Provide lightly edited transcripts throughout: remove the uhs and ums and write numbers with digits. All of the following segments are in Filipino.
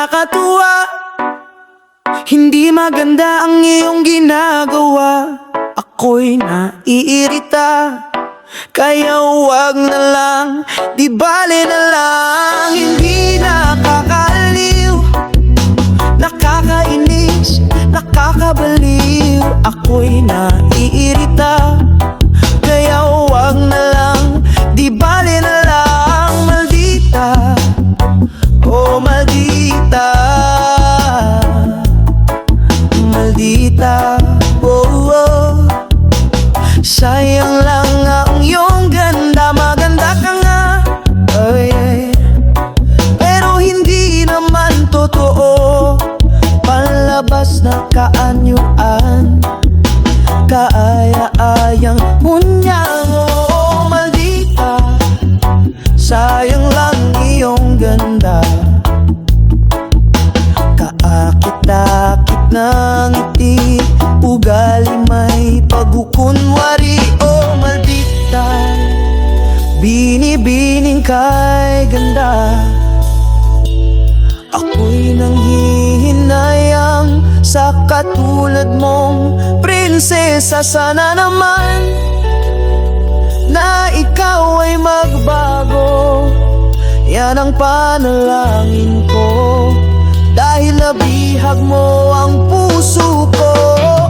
nakakatuwa. Hindi maganda ang iyong ginagawa. Ako'y naiirita, kaya huwag na lang, di bale na lang. Hindi nakakaaliw, nakakainis, nakakabaliw. Ako'y naiirita, kaya huwag na lang, di bale na lang. Maldita, oh maldita, maldita, oh, oh. Sayang lang ang iyong ganda, maganda ka nga, ay, ay. Pero hindi naman totoo, palabas na kaanyuan, kaaya-ayang hunyang. Oh, maldita, sayang lang iyong ganda. Kaakit-akit ng ngiti, ugali may pagkukunwari. Oh, maldita, binibining kay ganda. Ako'y nanghihinayang sa katulad mong prinsesa. Sana naman na ikaw ay magbago, yan ang panalangin ko. Dahil nabihag mo ang puso ko,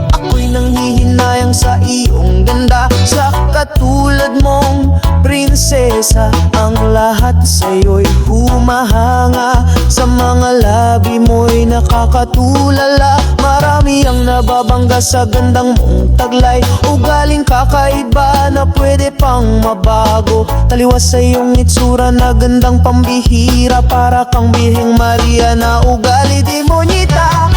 ako'y nanghihinayang sa iyong ganda. Sa katulad mong prinsesa, ang lahat sa'yo'y humahanga. Sa mga labi mo'y nakakatulala. Marami ang nababangga sa gandang mong taglay. Ugaling kakaiba na pwede pang mabago. Taliwas sa iyong itsura na gandang pambihira. Para kang Bihing Maria na ugali demonyita.